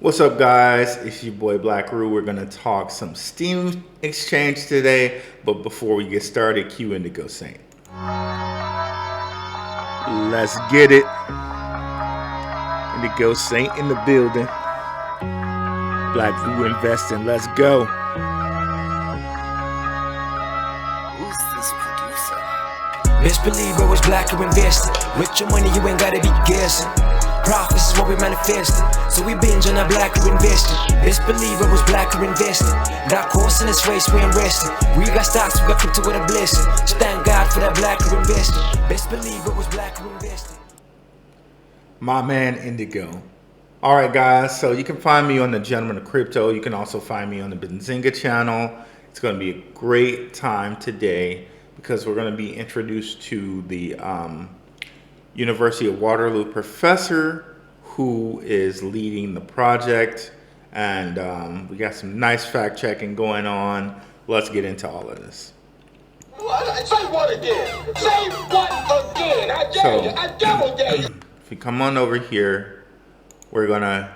What's up, guys? It's your boy Blackrue. We're gonna talk some Steam exchange today, but before we get started, cue Indigo Saint. Let's get it. Indigo Saint in the building. Blackrue Investing. Let's go. Who's this producer? Best believe I was Blackrue Investing. With your money, you ain't gotta be guessing. Profits is what we manifesting, so we binge on that Blackrue Investing. Best believe I was Blackrue Investing. Got course in this race, we ain't resting. We got stocks, we got crypto with a blessing. So thank God for that Blackrue Investing. Best believe I was Blackrue Investing. My man Indigo. All right, guys. So you can find me on the Gentleman of Crypto. You can also find me on the Benzinga channel. It's going to be a great time today because we're going to be introduced to the University of Waterloo professor who is leading the project, and we got some nice fact checking going on. Let's get into all of this. Say what again? Say what again? I dare you. I double dare you. If you come on over here, we're gonna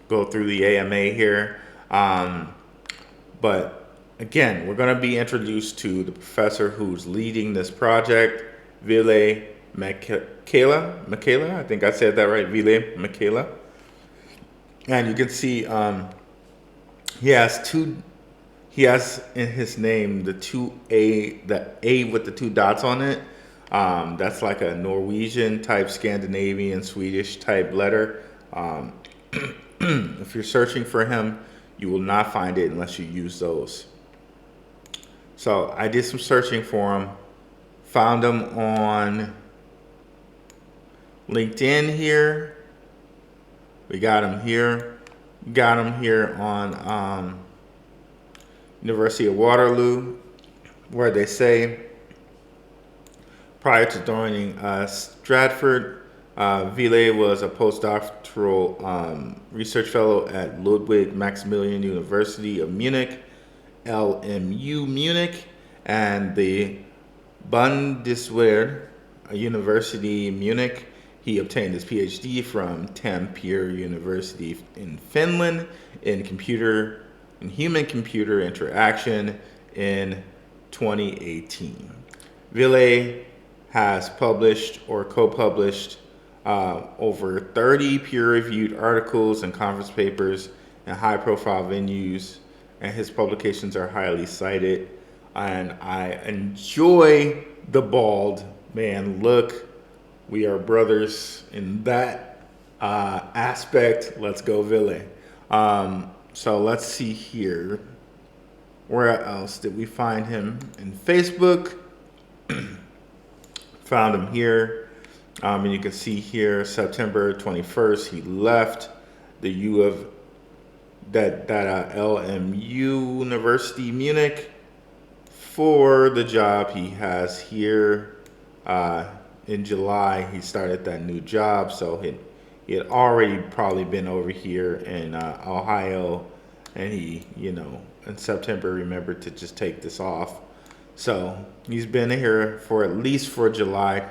go through the AMA here, but again, we're gonna be introduced to the professor who's leading this project, Ville Michaela, I think I said that right, Ville Michaela. And you can see he has in his name the A with the two dots on it. That's like a Norwegian type, Scandinavian, Swedish type letter. If you're searching for him, you will not find it unless you use those. So I did some searching for him, found him on LinkedIn here. We got him here. Got him here on University of Waterloo, where they say prior to joining Stratford, Ville was a postdoctoral research fellow at Ludwig Maximilian University of Munich, LMU Munich, and the Bundeswehr University Munich. He obtained his PhD from Tampere University in Finland in human-computer interaction in 2018. Ville has published or co-published over 30 peer-reviewed articles and conference papers in high-profile venues, and his publications are highly cited. And I enjoy the bald man look. We are brothers in that aspect. Let's go, Ville. So let's see here. Where else did we find him? In Facebook. Found him here. And you can see here, September 21st, he left the LMU University Munich for the job he has here. In July, he started that new job, so he had already probably been over here in Ohio, and he, in September remembered to just take this off. So he's been here for at least for July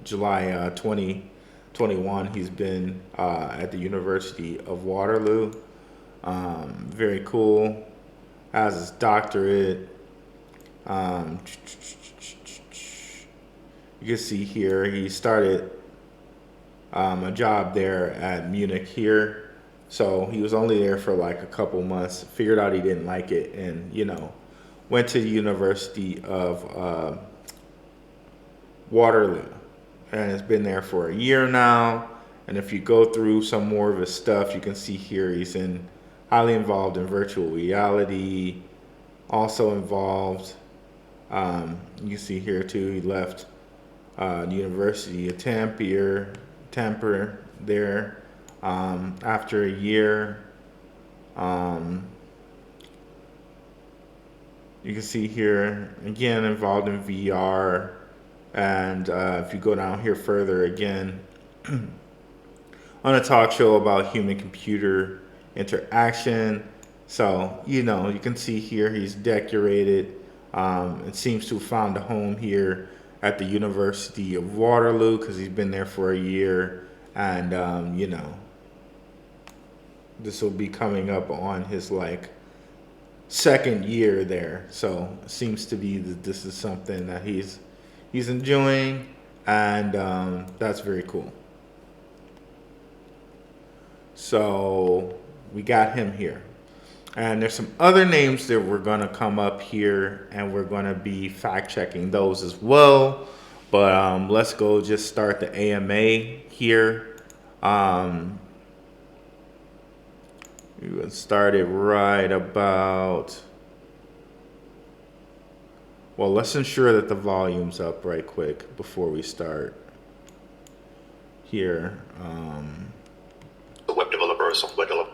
2021. He's been at the University of Waterloo. Very cool. Has his doctorate. You can see here he started a job there at Munich here. So he was only there for like a couple months, figured out he didn't like it, and went to the University of Waterloo, and has been there for a year now. And if you go through some more of his stuff, you can see here he's highly involved in virtual reality, also involved, you can see here too, he left the University of Tampere there after a year. You can see here again involved in VR, and if you go down here further again on a talk show about human-computer interaction. So you can see here he's decorated. It seems to have found a home here at the University of Waterloo because he's been there for a year, and this will be coming up on his like second year there. So it seems to be that this is something that he's enjoying, and that's very cool. So we got him here. And there's some other names that we're going to come up here, and we're going to be fact checking those as well. But let's go just start the AMA here. We will start it right about, well, let's ensure that the volume's up right quick before we start here. The web developer, software developer.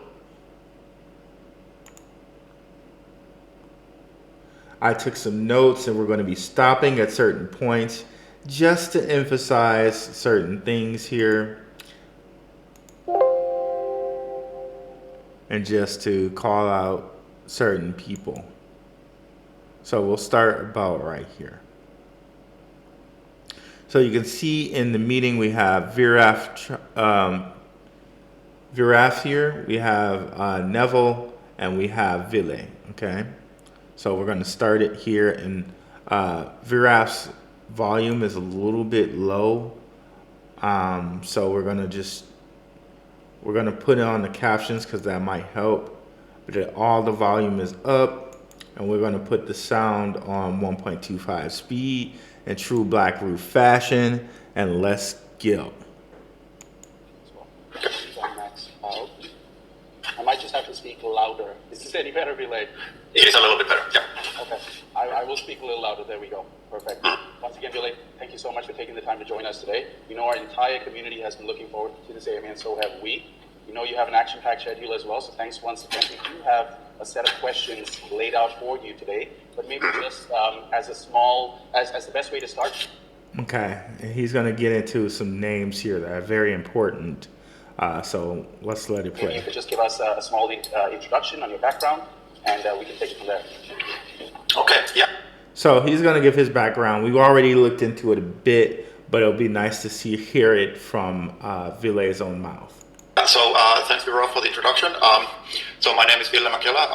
I took some notes, and we're going to be stopping at certain points just to emphasize certain things here, and just to call out certain people. So we'll start about right here. So you can see in the meeting we have Viraf here, we have Neville, and we have Ville. Okay, so we're going to start it here, and Viraf's volume is a little bit low, so we're going to put it on the captions because that might help. But all the volume is up, and we're going to put the sound on 1.25 speed in true Blackrue fashion, and let's go. I might just have to speak louder. Is this any better, Relay? It is a little bit better, yeah. Okay, I will speak a little louder. There we go. Perfect. Once again, Relay, thank you so much for taking the time to join us today. You know, our entire community has been looking forward to this AMA, and so have we. You know, you have an action-packed schedule as well, so thanks once again. We do have a set of questions laid out for you today, but maybe just as the best way to start. Okay, and he's going to get into some names here that are very important. So let's let it play. Maybe you could just give us a small introduction on your background, and we can take it from there. Okay, yeah. So he's going to give his background. We've already looked into it a bit, but it'll be nice to hear it from Ville's own mouth. So thanks, Ruell, for the introduction. So my name is Ville Mäkelä.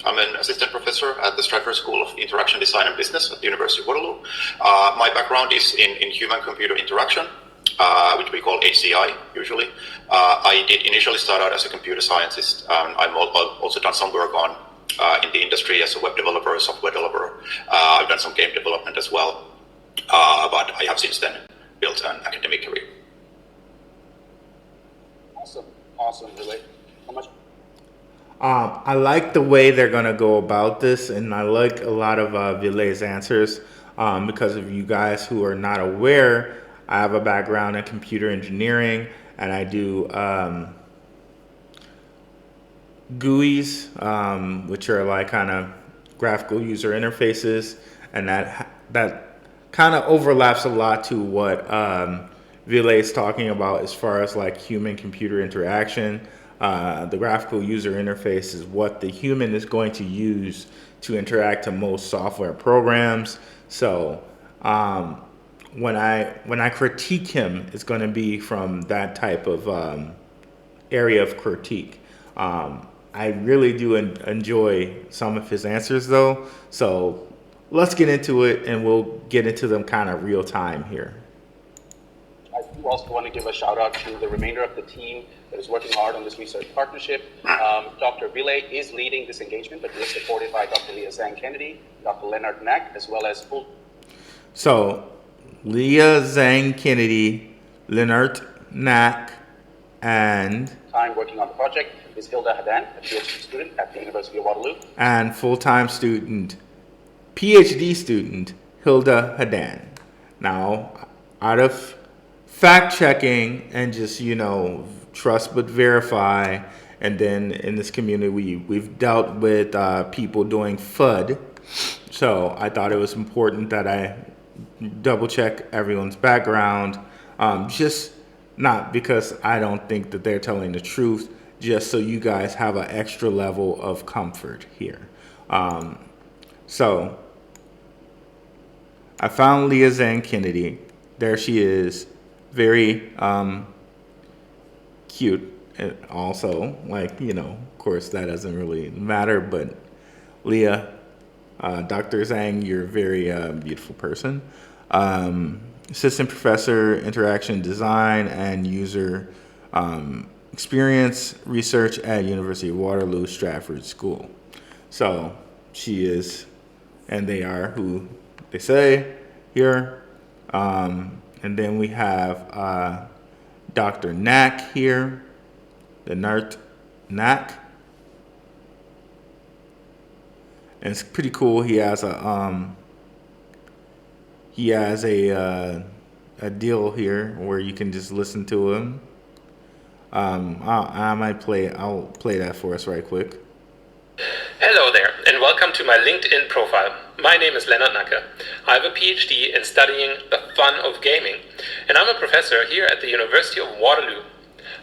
I'm an assistant professor at the Stratford School of Interaction Design and Business at the University of Waterloo. My background is in human-computer interaction, which we call HCI usually. I did initially start out as a computer scientist. I've also done some work in the industry as a web developer, software developer. I've done some game development as well, but I have since then built an academic career. Awesome, Really. How much? I like the way they're going to go about this, and I like a lot of Ville's answers. Because of you guys who are not aware, I have a background in computer engineering, and I do GUIs, which are like kind of graphical user interfaces, and that kind of overlaps a lot to what Ville is talking about as far as like human-computer interaction. The graphical user interface is what the human is going to use to interact to most software programs. So when I critique him, it's going to be from that type of area of critique. I really do enjoy some of his answers, though. So let's get into it, and we'll get into them kind of real time here. I do also want to give a shout out to the remainder of the team that is working hard on this research partnership. Dr. Ville is leading this engagement, but he is supported by Dr. Leah Zhang Kennedy, Dr. Leonard Knack, as well as So Leah Zhang Kennedy, Leonard Knack, and time working on the project is Hilda Hadan, a PhD student at the University of Waterloo. And full-time student, PhD student, Hilda Hadan. Now, out of fact-checking and just, trust but verify, and then in this community, we've dealt with people doing FUD. So I thought it was important that I double-check everyone's background, just not because I don't think that they're telling the truth, just so you guys have an extra level of comfort here. So I found Leah Zhang Kennedy. There she is, very cute. and also, like, of course, that doesn't really matter, but Leah, Dr. Zhang, you're a very beautiful person. Assistant Professor, Interaction Design and User Experience Research at University of Waterloo Stratford School. So she is, and they are who they say here. And then we have Dr. Knack here, the nerd Knack. And it's pretty cool. He has a deal here where you can just listen to him. I'll play that for us right quick. Hello there, and welcome to my LinkedIn profile. My name is Leonard Nacke. I have a PhD in studying the fun of gaming, and I'm a professor here at the University of Waterloo.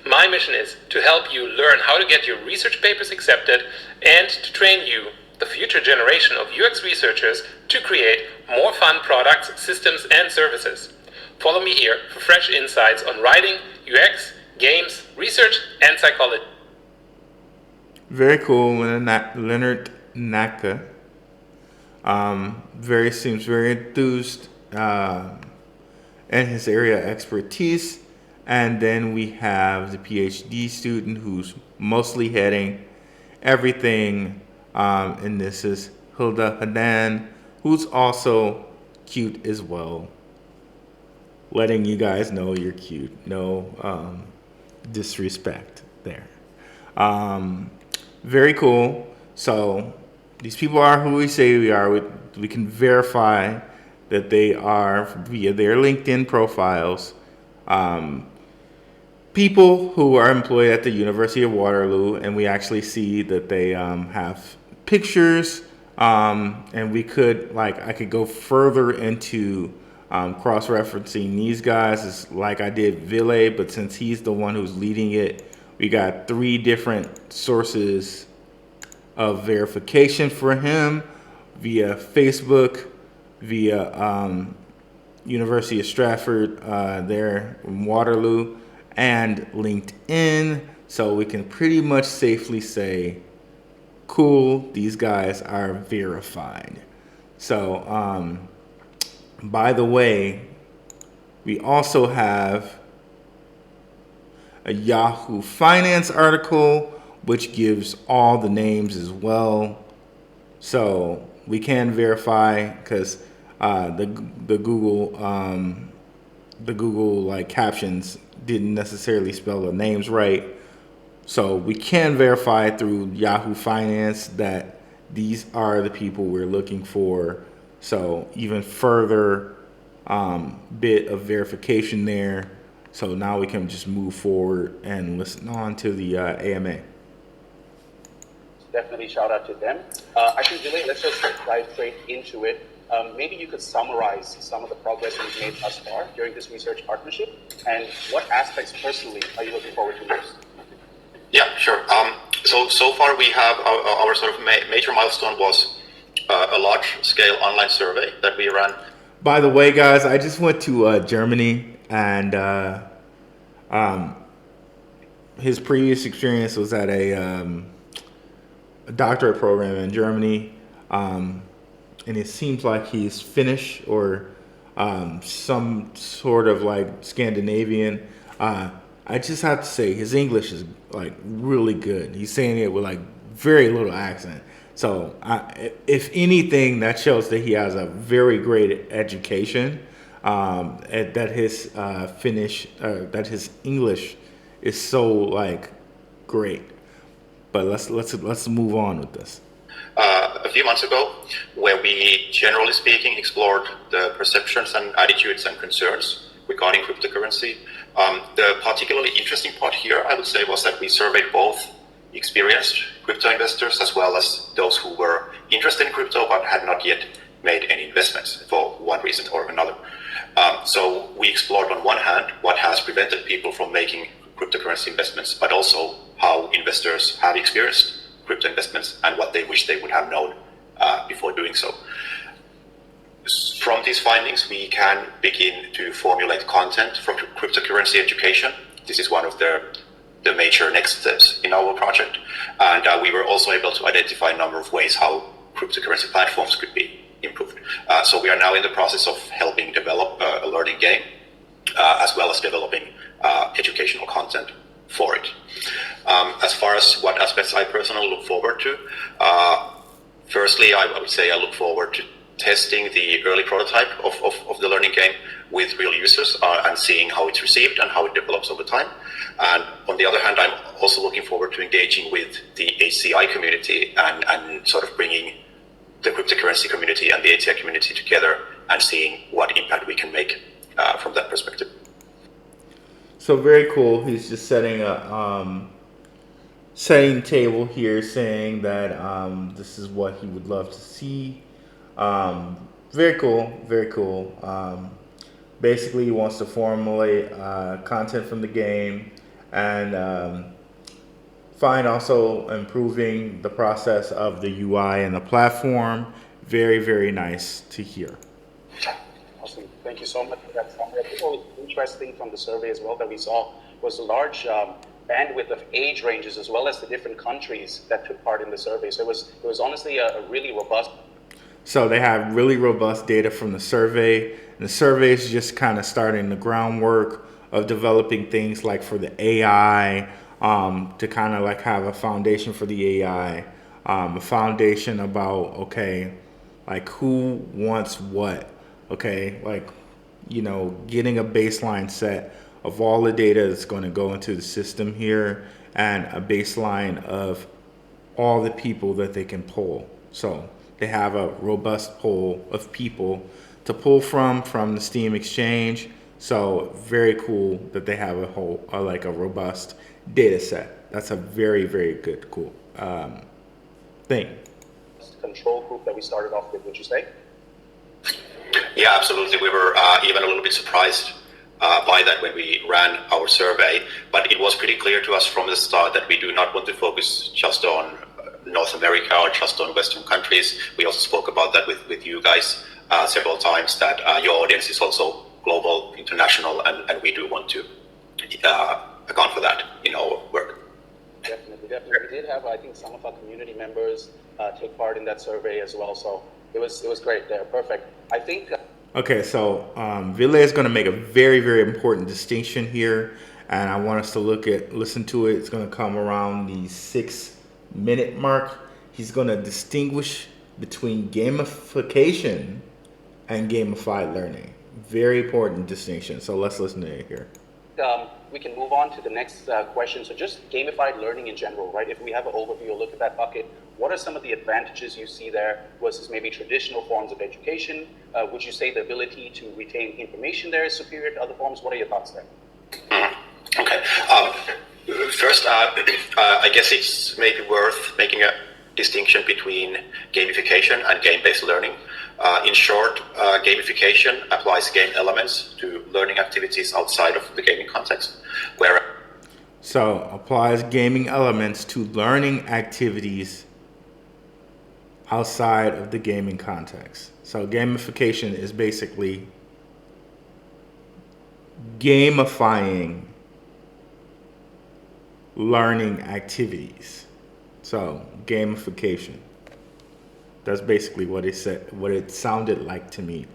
My mission is to help you learn how to get your research papers accepted and to train you, the future generation of UX researchers, to create more fun products, systems, and services. Follow me here for fresh insights on writing, UX, games, research, and psychology. Very cool, Leonard Nacke. Seems very enthused in his area of expertise. And then we have the PhD student who's mostly heading everything. And this is Hilda Hadan, who's also cute as well. Letting you guys know you're cute. No disrespect there. Very cool. So these people are who we say we are. We can verify that they are via their LinkedIn profiles. People who are employed at the University of Waterloo, and we actually see that they have pictures. And we could, I could go further into cross-referencing these guys, is like I did Ville, but since he's the one who's leading it, we got 3 different sources of verification for him via Facebook, via University of Stratford there in Waterloo, and LinkedIn. So we can pretty much safely say, cool, these guys are verified. So, by the way, we also have a Yahoo Finance article, which gives all the names as well. So we can verify because the Google captions didn't necessarily spell the names right. So we can verify through Yahoo Finance that these are the people we're looking for. So even further bit of verification there. So now we can just move forward and listen on to the AMA. Definitely shout out to them. I think, Julie, let's just dive straight into it. Maybe you could summarize some of the progress we've made thus far during this research partnership, and what aspects personally are you looking forward to most? Yeah, sure. So far we have our sort of major milestone was a large-scale online survey that we ran. By the way, guys, I just went to Germany, and his previous experience was at a doctorate program in Germany, and it seems like he's Finnish or some sort of Scandinavian. I just have to say his English is really good. He's saying it with very little accent. So if anything, that shows that he has a very great education. That his that his English is so great. But let's move on with this. A few months ago, where we, generally speaking, explored the perceptions and attitudes and concerns regarding cryptocurrency. The particularly interesting part here, I would say, was that we surveyed both experienced crypto investors as well as those who were interested in crypto but had not yet made any investments for one reason or another. So we explored on one hand what has prevented people from making cryptocurrency investments, but also how investors have experienced crypto investments and what they wish they would have known before doing so. From these findings, we can begin to formulate content from cryptocurrency education. This is one of the the major next steps in our project. And we were also able to identify a number of ways how cryptocurrency platforms could be improved. So we are now in the process of helping develop a learning game, as well as developing educational content for it. As far as what aspects I personally look forward to, firstly, I would say I look forward to testing the early prototype of the learning game with real users and seeing how it's received and how it develops over time. And on the other hand, I'm also looking forward to engaging with the HCI community and sort of bringing the cryptocurrency community and the HCI community together and seeing what impact we can make from that perspective. So very cool. He's just setting a setting table here, saying that this is what he would love to see. Very cool. Very cool. Basically, he wants to formulate content from the game and find also improving the process of the UI and the platform. Very, very nice to hear. Awesome. Thank you so much for that summary. I think what was interesting from the survey as well that we saw was a large bandwidth of age ranges as well as the different countries that took part in the survey. So it was honestly a really robust. So they have really robust data from the survey. And the survey is just kind of starting the groundwork of developing things like for the AI, to kind of like have a foundation for the AI, a foundation about, okay, like who wants what, okay, like, you know, getting a baseline set of all the data that's going to go into the system here and a baseline of all the people that they can pull. So they have a robust pool of people to pull from the Steam exchange. So very cool that they have a whole like a robust data set. That's a very, very good, cool thing. Control group that we started off with, would you say? Yeah, absolutely. We were even a little bit surprised by that when we ran our survey, but it was pretty clear to us from the start that we do not want to focus just on North America or just on Western countries. We also spoke about that with you guys several times, that your audience is also global, international, and we do want to account for that in our work. Definitely. We did have, I think, some of our community members take part in that survey as well, so it was great there. Perfect. I think... Okay, so Ville is going to make a very, very important distinction here, and I want us to listen to it. It's going to come around the 6-minute mark. He's going to distinguish between gamification and gamified learning. Very important distinction. So let's listen to it here. We can move on to the next question. So just gamified learning in general, right? If we have an overview, look at that bucket, what are some of the advantages you see there versus maybe traditional forms of education? Would you say the ability to retain information there is superior to other forms? What are your thoughts there? Okay. First, I guess it's maybe worth making a distinction between gamification and game-based learning. In short, gamification applies game elements to learning activities outside of the gaming context. So applies gaming elements to learning activities outside of the gaming context. So gamification is basically gamifying learning activities. So gamification. That's basically what it said, what it sounded like to me.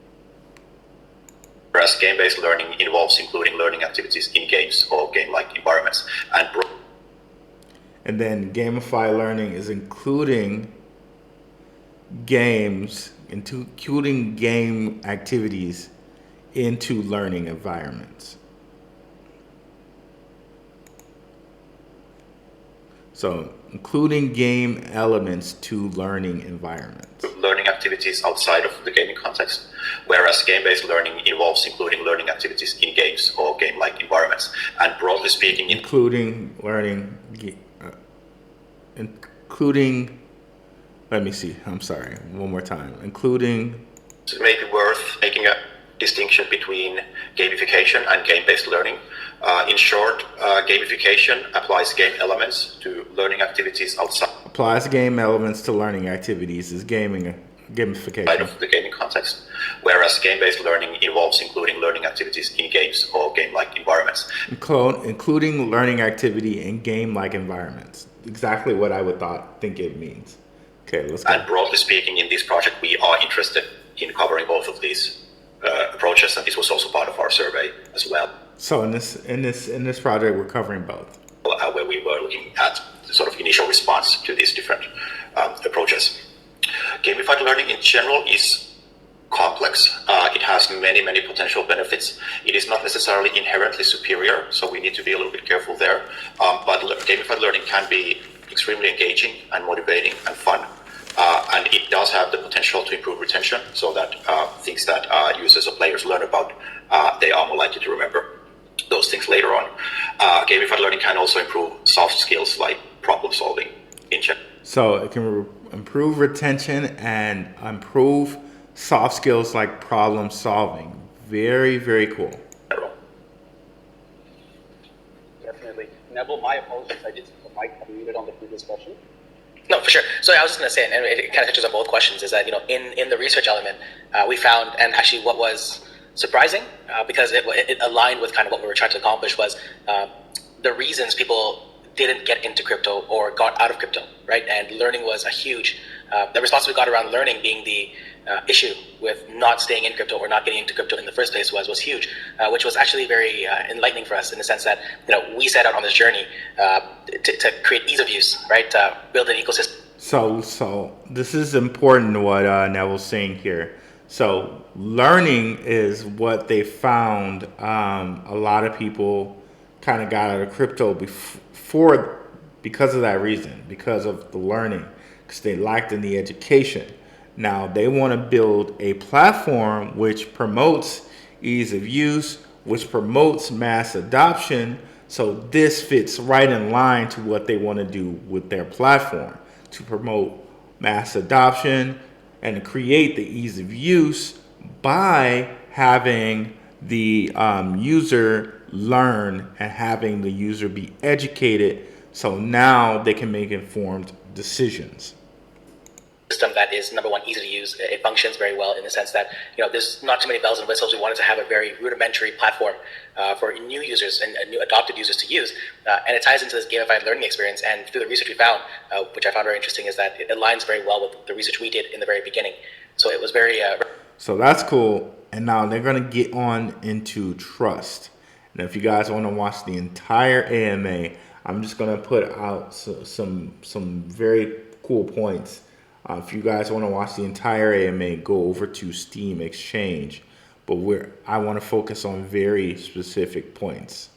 Whereas game-based learning involves including learning activities in games or game-like environments. And then gamified learning is including games, including game activities into learning environments. So including game elements to learning environments. Learning activities outside of the gaming context, whereas game-based learning involves including learning activities in games or game-like environments. And broadly speaking, including learning, let me see, I'm sorry, one more time. Including... It may be worth making a distinction between gamification and game-based learning. In short, gamification applies game elements to learning activities outside. Applies game elements to learning activities is gamification. Outside of the gaming context, whereas game-based learning involves including learning activities in games or game-like environments. Including learning activity in game-like environments. Exactly what I would think it means. Okay, let's go. And broadly speaking, in this project, we are interested in covering both of these approaches, and this was also part of our survey as well. So in this project, we're covering both. Where we were looking at the sort of initial response to these different approaches. Gamified learning in general is complex. It has many potential benefits. It is not necessarily inherently superior, so we need to be a little bit careful there. But gamified learning can be extremely engaging and motivating and fun. And it does have the potential to improve retention, so that things that users or players learn about, they are more likely to remember those things later on. Gamified learning can also improve soft skills like problem solving in general. So it can improve retention and improve soft skills like problem solving. Very cool. Definitely. Neville, my apologies. I did see the mic unmuted on the previous question. No, for sure. So I was just going to say, and it kind of touches on both questions, is that, in the research element, we found, and actually what was surprising, because it aligned with kind of what we were trying to accomplish, was the reasons people didn't get into crypto or got out of crypto, right? And learning was a huge, the response we got around learning being the issue with not staying in crypto or not getting into crypto in the first place was huge, which was actually very enlightening for us in the sense that, we set out on this journey to create ease of use, right? Build an ecosystem. So this is important what Neville's saying here. So learning is what they found a lot of people kind of got out of crypto because of that reason, because of the learning, because they lacked in the education. Now they want to build a platform which promotes ease of use, which promotes mass adoption. So this fits right in line to what they want to do with their platform, to promote mass adoption and to create the ease of use by having the user learn and having the user be educated, so now they can make informed decisions. System that is, number one, easy to use. It functions very well in the sense that there's not too many bells and whistles. We wanted to have a very rudimentary platform for new users and new adopted users to use, and it ties into this gamified learning experience. And through the research we found, which I found very interesting, is that it aligns very well with the research we did in the very beginning. So it was very so that's cool. And now they're going to get on into trust. And if you guys want to watch the entire AMA, I'm just going to put out some very cool points. If you guys want to watch the entire AMA, go over to Steam Exchange. But I want to focus on very specific points.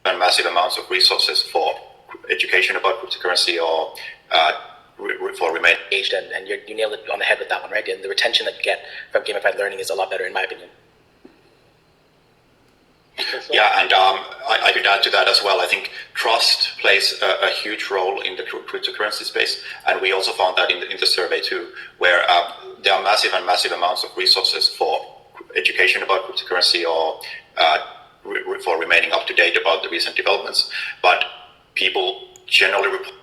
And massive amounts of resources for education about cryptocurrency or for remain engaged, and you nailed it on the head with that one, right? And the retention that you get from gamified learning is a lot better, in my opinion. Yeah, and I could add to that as well. I think trust plays a huge role in the cryptocurrency space, and we also found that in the survey too, where there are massive amounts of resources for education about cryptocurrency or for remaining up to date about the recent developments, but people generally report.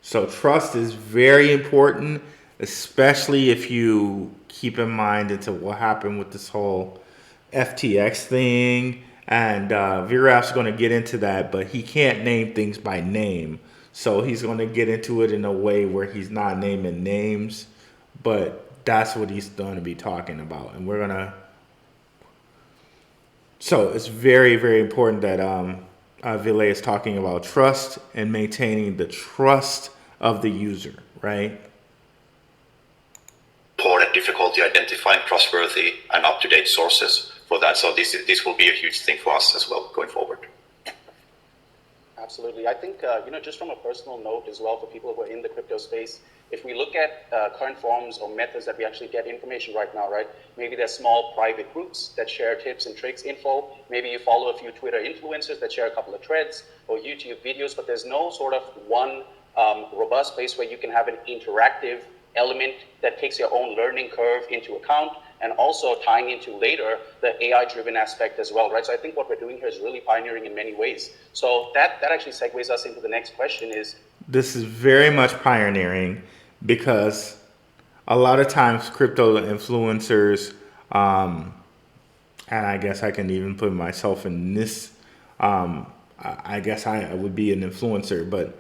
So trust is very important, especially if you keep in mind into what happened with this whole FTX thing. And Viraf's going to get into that, but he can't name things by name. So he's going to get into it in a way where he's not naming names, but that's what he's going to be talking about. And we're going to... So it's very important that Ville is talking about trust and maintaining the trust of the user, right? Reported difficulty identifying trustworthy and up-to-date sources for that. So this will be a huge thing for us as well going forward. Absolutely. I think, just from a personal note as well for people who are in the crypto space, if we look at current forms or methods that we actually get information right now, right? Maybe there's small private groups that share tips and tricks, info. Maybe you follow a few Twitter influencers that share a couple of threads or YouTube videos, but there's no sort of one robust place where you can have an interactive element that takes your own learning curve into account, and also tying into later the AI-driven aspect as well, right? So I think what we're doing here is really pioneering in many ways. So that actually segues us into the next question is... This is very much pioneering because a lot of times crypto influencers, and I guess I can even put myself in this. I guess I would be an influencer, but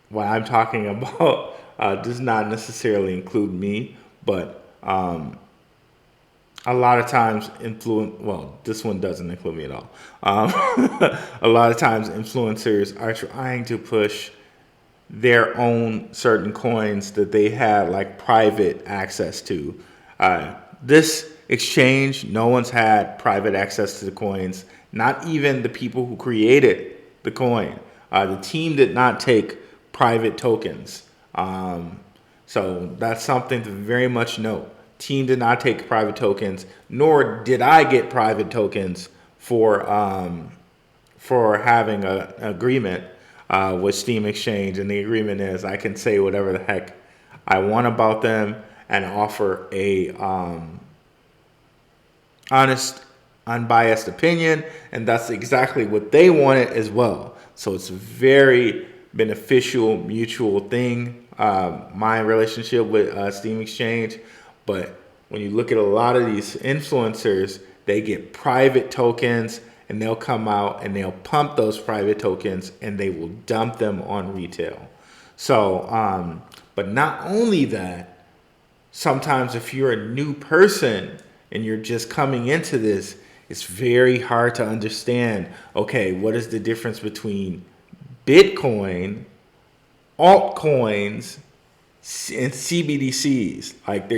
what I'm talking about does not necessarily include me, but a lot of times this one doesn't include me at all. A lot of times influencers are trying to push their own certain coins that they have like private access to. This exchange, no one's had private access to the coins, not even the people who created the coin. The team did not take private tokens. So that's something to very much note. Team did not take private tokens, nor did I get private tokens for having an agreement with Steam Exchange. And the agreement is I can say whatever the heck I want about them and offer a honest, unbiased opinion, and that's exactly what they wanted as well. So it's a very beneficial, mutual thing, my relationship with Steam Exchange. But when you look at a lot of these influencers, they get private tokens and they'll come out and they'll pump those private tokens and they will dump them on retail. So, but not only that, sometimes if you're a new person and you're just coming into this, it's very hard to understand, okay, what is the difference between Bitcoin, altcoins, and CBDCs? Like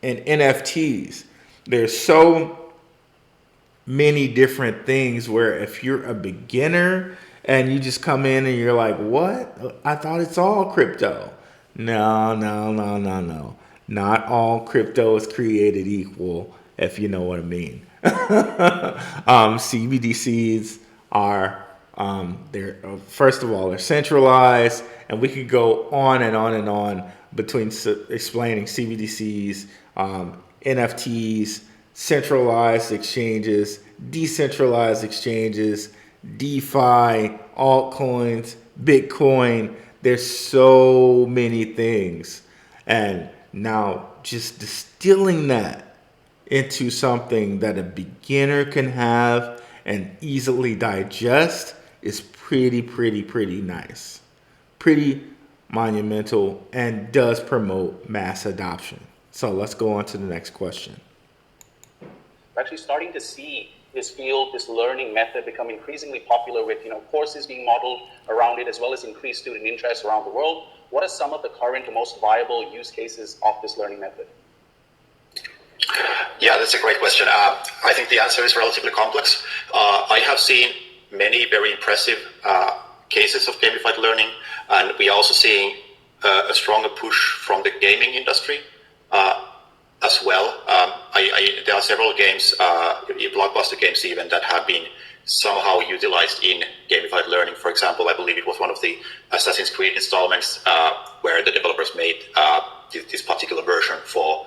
and NFTs. There's so many different things where if you're a beginner and you just come in and you're like, what? I thought it's all crypto. No. Not all crypto is created equal, if you know what I mean. CBDCs are, they're first of all, they're centralized, and we could go on and on and on between explaining CBDCs, NFTs, centralized exchanges, decentralized exchanges, DeFi, altcoins, Bitcoin. There's so many things. And now just distilling that into something that a beginner can have and easily digest is pretty nice. Pretty monumental and does promote mass adoption. So let's go on to the next question. We're actually starting to see this field, this learning method become increasingly popular with courses being modeled around it, as well as increased student interest around the world. What are some of the current or most viable use cases of this learning method? Yeah, that's a great question. I think the answer is relatively complex. I have seen many very impressive cases of gamified learning, and we are also seeing a stronger push from the gaming industry as well. There are several games, blockbuster games even, that have been somehow utilized in gamified learning. For example, I believe it was one of the Assassin's Creed installments where the developers made this particular version for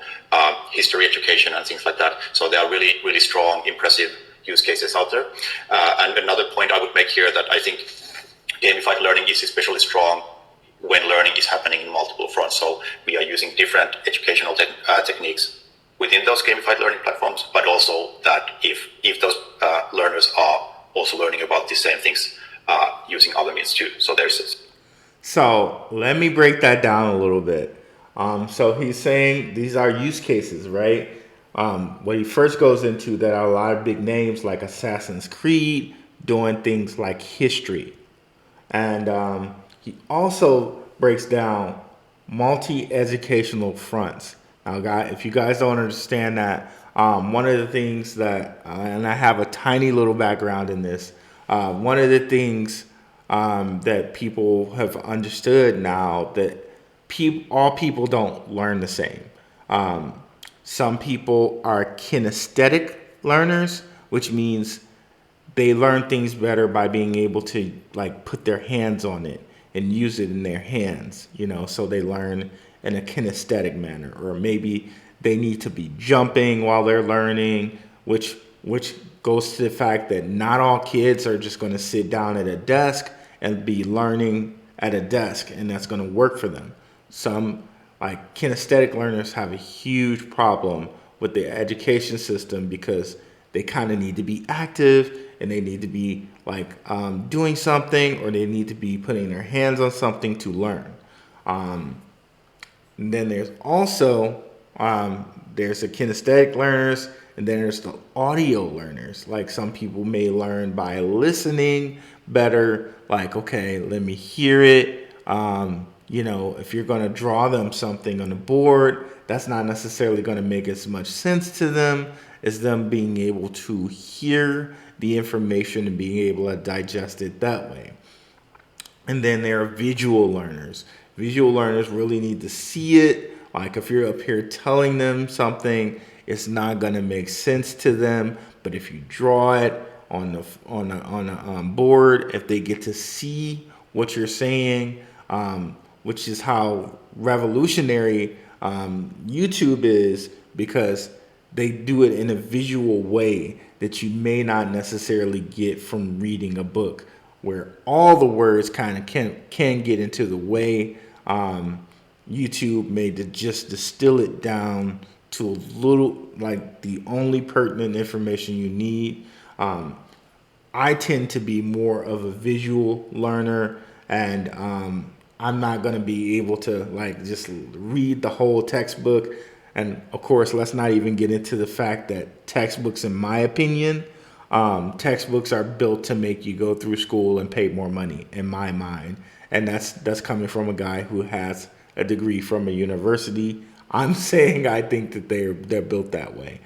history education and things like that. So there are really strong, impressive use cases out there. And another point I would make here, that I think gamified learning is especially strong when learning is happening in multiple fronts. So we are using different educational techniques within those gamified learning platforms, but also that if those learners are also learning about the same things using other means too. So there's this. So let me break that down a little bit. So he's saying these are use cases, right? What he first goes into that are a lot of big names like Assassin's Creed doing things like history. And he also breaks down multi-educational fronts. Now, guys, if you guys don't understand that, one of the things that, and I have a tiny little background in this, one of the things that people have understood now that all people don't learn the same. Some people are kinesthetic learners, which means they learn things better by being able to like put their hands on it and use it in their hands, so they learn in a kinesthetic manner. Or maybe they need to be jumping while they're learning, which goes to the fact that not all kids are just going to sit down at a desk and be learning at a desk, and that's going to work for them. Some like kinesthetic learners have a huge problem with the education system because they kind of need to be active and they need to be like doing something, or they need to be putting their hands on something to learn. And then there's also there's the kinesthetic learners, and then there's the audio learners. Like some people may learn by listening better. Like, okay, let me hear it. If you're going to draw them something on the board, that's not necessarily going to make as much sense to them as them being able to hear the information and being able to digest it that way. And then there are visual learners. Visual learners really need to see it. Like if you're up here telling them something, it's not going to make sense to them. But if you draw it on the board, if they get to see what you're saying, which is how revolutionary YouTube is, because they do it in a visual way that you may not necessarily get from reading a book, where all the words kind of can get into the way. YouTube made to just distill it down to a little, like the only pertinent information you need. I tend to be more of a visual learner, and I'm not going to be able to like just read the whole textbook. And of course, let's not even get into the fact that textbooks, in my opinion, textbooks are built to make you go through school and pay more money, in my mind. And that's coming from a guy who has a degree from a university. I'm saying I think that they're built that way.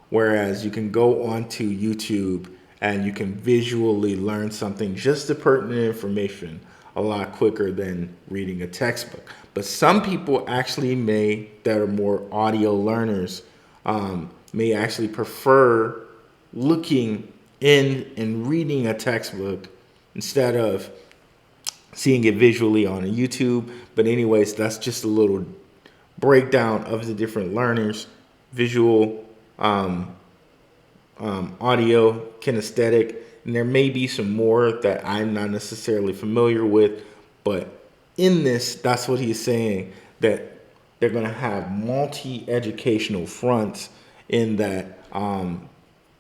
Whereas you can go onto YouTube and you can visually learn something, just the pertinent information, a lot quicker than reading a textbook. But some people actually that are more audio learners, may actually prefer looking in and reading a textbook instead of seeing it visually on YouTube. But anyways, that's just a little breakdown of the different learners: visual, audio, kinesthetic, and there may be some more that I'm not necessarily familiar with. But in this, that's what he's saying, that they're going to have multi-educational fronts, in that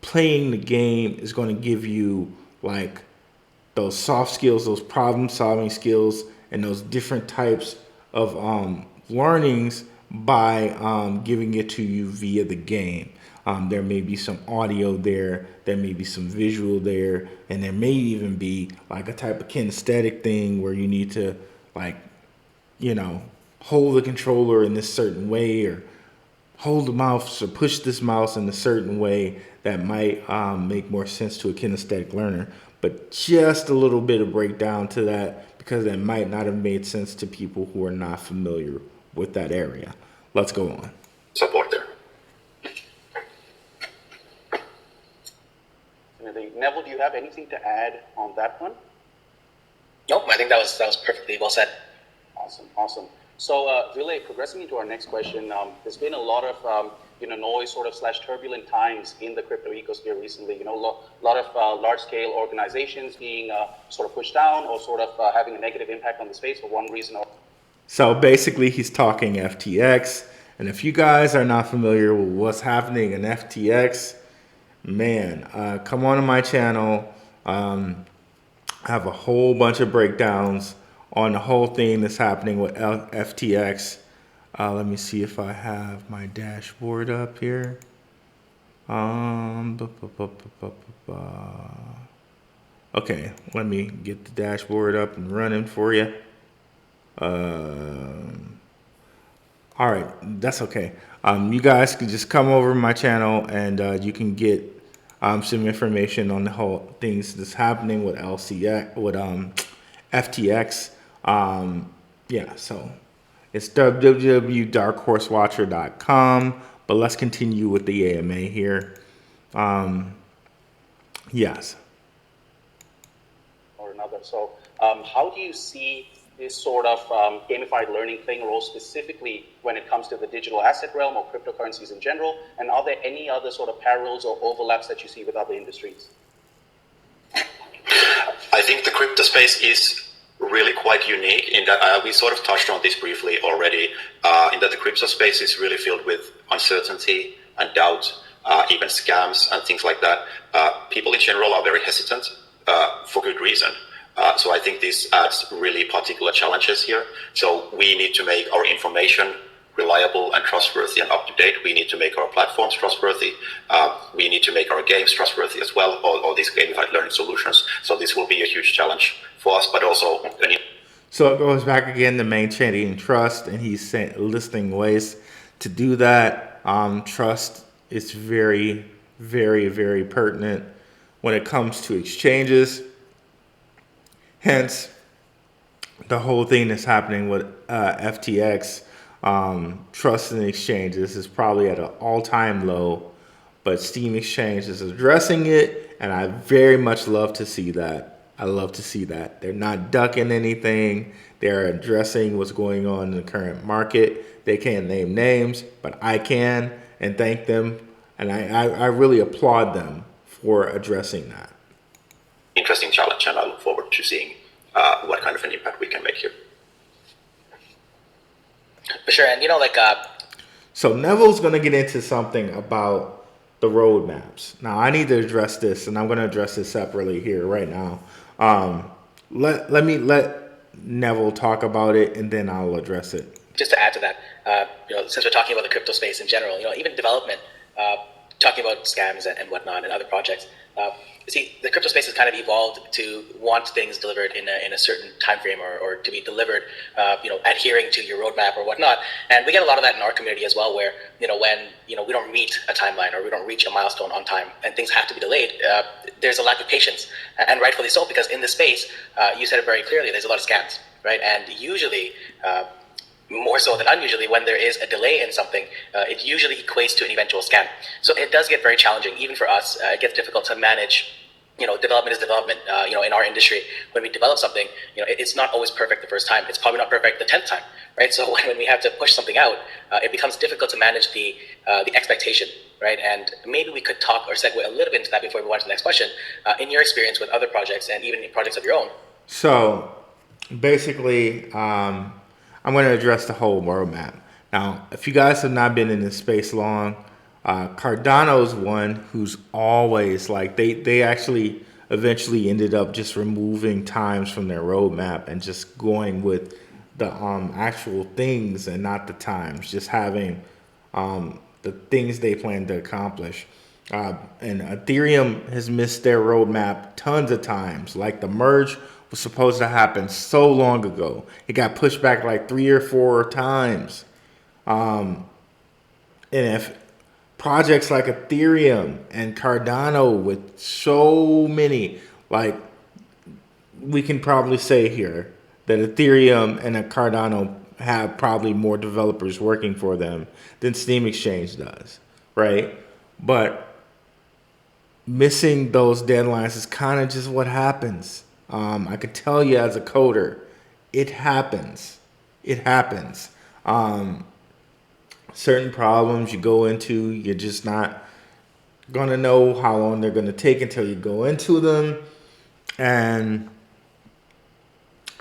playing the game is going to give you like those soft skills, those problem-solving skills, and those different types of learnings by giving it to you via the game. There may be some audio there, there may be some visual there, and there may even be like a type of kinesthetic thing where you need to hold the controller in this certain way, or hold the mouse or push this mouse in a certain way that might make more sense to a kinesthetic learner. But just a little bit of breakdown to that, because that might not have made sense to people who are not familiar with that area. Let's go on. Support there. Neville, do you have anything to add on that one? Nope, I think that was perfectly well said. Awesome. So, really, progressing into our next question, there's been a lot of noise, sort of / turbulent times in the crypto ecosphere recently. A lot of large-scale organizations being sort of pushed down, or sort of having a negative impact on the space for one reason or. So basically, he's talking FTX, and if you guys are not familiar with what's happening in FTX, man, come on to my channel. I have a whole bunch of breakdowns on the whole thing that's happening with FTX. Let me see if I have my dashboard up here. Okay, let me get the dashboard up and running for you. All right, that's okay. You guys can just come over to my channel, and you can get some information on the whole things that's happening with LCX, with FTX. Yeah, so it's www.darkhorsewatcher.com. But let's continue with the AMA here. Yes. Or another. So, how do you see this sort of gamified learning playing a role specifically when it comes to the digital asset realm or cryptocurrencies in general? And are there any other sort of parallels or overlaps that you see with other industries? I think the crypto space is really quite unique in that we sort of touched on this briefly already, in that the crypto space is really filled with uncertainty and doubt, even scams and things like that. People in general are very hesitant for good reason. So I think this adds really particular challenges here. So we need to make our information reliable and trustworthy and up to date. We need to make our platforms trustworthy. We need to make our games trustworthy as well, all these gamified learning solutions. So this will be a huge challenge for us, but also So it goes back again to maintaining trust, and he's listing ways to do that. Trust is very, very, very pertinent when it comes to exchanges. Hence, the whole thing that's happening with FTX, trust in exchanges is probably at an all-time low, but Steam Exchange is addressing it, and I very much love to see that. I love to see that. They're not ducking anything. They're addressing what's going on in the current market. They can't name names, but I can, and thank them. And I really applaud them for addressing that. Interesting challenge, and I look forward to seeing what kind of an impact we can make here. For sure, and So Neville's going to get into something about the roadmaps. Now, I need to address this, and I'm going to address this separately here right now. Let Neville talk about it, and then I'll address it. Just to add to that, since we're talking about the crypto space in general, even development, talking about scams and whatnot and other projects. See, the crypto space has kind of evolved to want things delivered in a certain time frame or to be delivered, adhering to your roadmap or whatnot. And we get a lot of that in our community as well, where when we don't meet a timeline or we don't reach a milestone on time and things have to be delayed, there's a lack of patience, and rightfully so, because in this space, you said it very clearly, there's a lot of scams, right? And usually, more so than unusually, when there is a delay in something, it usually equates to an eventual scam. So it does get very challenging, even for us. It gets difficult to manage. Development is development. In our industry, when we develop something, it's not always perfect the first time. It's probably not perfect the 10th time, right? So when we have to push something out, it becomes difficult to manage the expectation, right? And maybe we could talk or segue a little bit into that before we move on to the next question. In your experience with other projects and even projects of your own. So basically, I'm going to address the whole roadmap. Now, if you guys have not been in this space long, Cardano's one who's always like, they actually eventually ended up just removing times from their roadmap and just going with the actual things and not the times, just having the things they plan to accomplish. And Ethereum has missed their roadmap tons of times. Like the merge was supposed to happen so long ago. It got pushed back like 3 or 4 times. And if projects like Ethereum and Cardano with so many, like we can probably say here that Ethereum and Cardano have probably more developers working for them than Steam Exchange does, right? But missing those deadlines is kind of just what happens. I could tell you as a coder, it happens. It happens. Certain problems you go into, you're just not going to know how long they're going to take until you go into them. And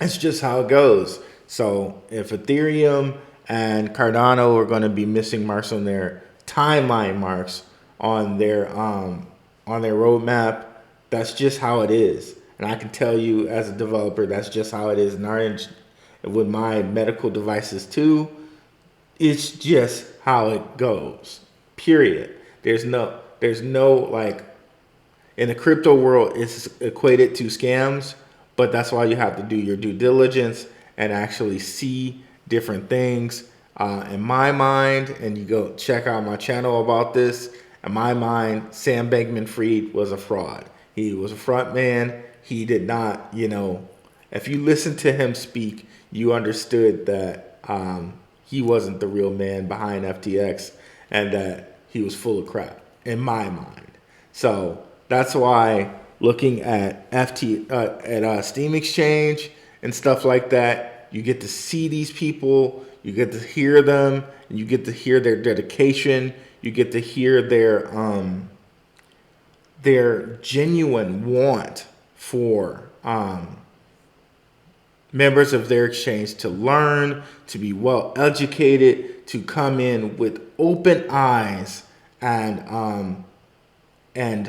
it's just how it goes. So if Ethereum and Cardano are going to be missing marks on their timeline marks on their roadmap, that's just how it is. And I can tell you as a developer, that's just how it is in our with my medical devices too. It's just how it goes. Period. There's no like in the crypto world, it's equated to scams, but that's why you have to do your due diligence and actually see different things. In my mind, and you go check out my channel about this, in my mind, Sam Bankman-Fried was a fraud. He was a front man. He did not, if you listen to him speak, you understood that he wasn't the real man behind FTX and that he was full of crap, in my mind. So that's why looking at Steam Exchange and stuff like that, you get to see these people, you get to hear them, and you get to hear their dedication, you get to hear their genuine want for members of their exchange to learn, to be well educated, to come in with open eyes and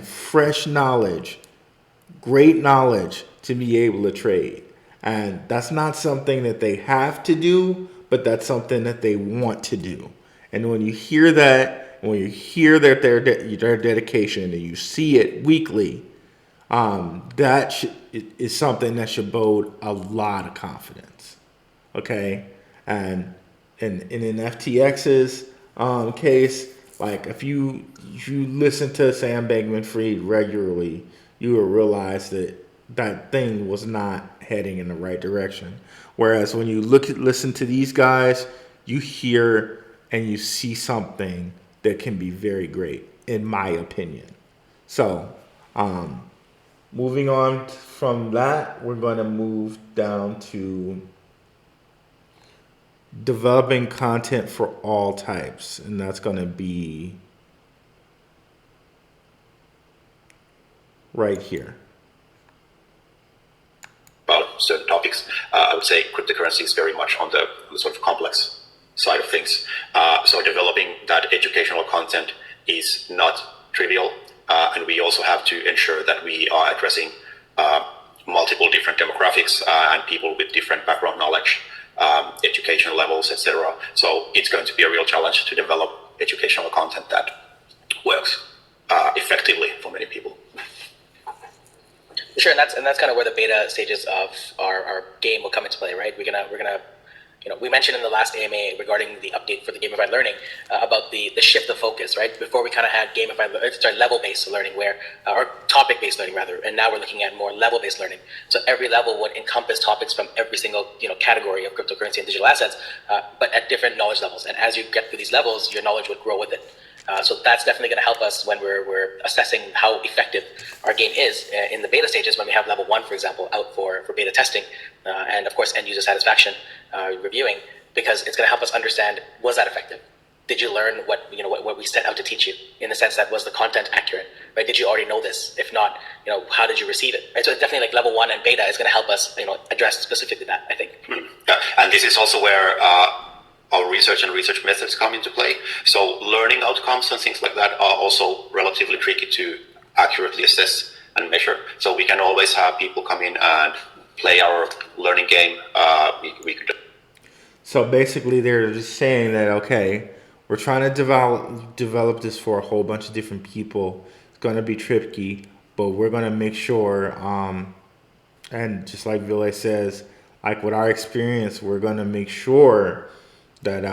fresh knowledge, great knowledge to be able to trade. And that's not something that they have to do, but that's something that they want to do. And when you hear that, when you hear that their dedication and you see it weekly, that is something that should bode a lot of confidence. Okay, and in FTX's case, like if you listen to Sam Bankman-Fried regularly, you will realize that thing was not heading in the right direction. Whereas when you listen to these guys, you hear and you see something that can be very great, in my opinion. So, moving on from that, we're going to move down to developing content for all types, and that's going to be right here. About certain topics, I would say cryptocurrency is very much on the sort of complex side of things. So developing that educational content is not trivial, and we also have to ensure that we are addressing multiple different demographics and people with different background knowledge, education levels, etc. So it's going to be a real challenge to develop educational content that works effectively for many people. Sure, and that's kind of where the beta stages of our game will come into play, right? We're gonna we mentioned in the last AMA regarding the update for the gamified learning about the shift of focus, right? Before we kind of had level-based learning or topic-based learning rather, and now we're looking at more level-based learning. So every level would encompass topics from every single category of cryptocurrency and digital assets, but at different knowledge levels. And as you get through these levels, your knowledge would grow with it. So that's definitely going to help us when we're assessing how effective our game is in the beta stages, when we have level 1, for example, out for beta testing, and of course end user satisfaction reviewing, because it's going to help us understand, was that effective? Did you learn what we set out to teach you, in the sense that was the content accurate, right? Did you already know this? If not, how did you receive it? Right? So it's definitely like level 1 and beta is going to help us address specifically that, I think. Yeah. And this is also where our research and research methods come into play. So learning outcomes and things like that are also relatively tricky to accurately assess and measure. So we can always have people come in and play our learning game. We could. So basically, they're just saying that, okay, we're trying to develop this for a whole bunch of different people. It's going to be tricky, but we're going to make sure, and just like Ville says, like with our experience, we're going to make sure that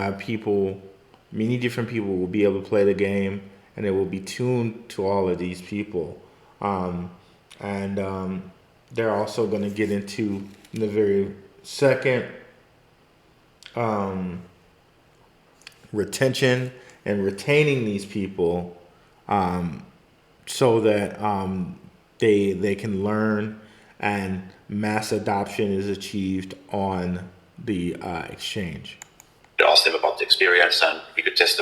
many different people will be able to play the game, and it will be tuned to all of these people. They're also going to get into, in the very second, retention and retaining these people, so that they can learn and mass adoption is achieved on the exchange. Ask them about the experience, and we could test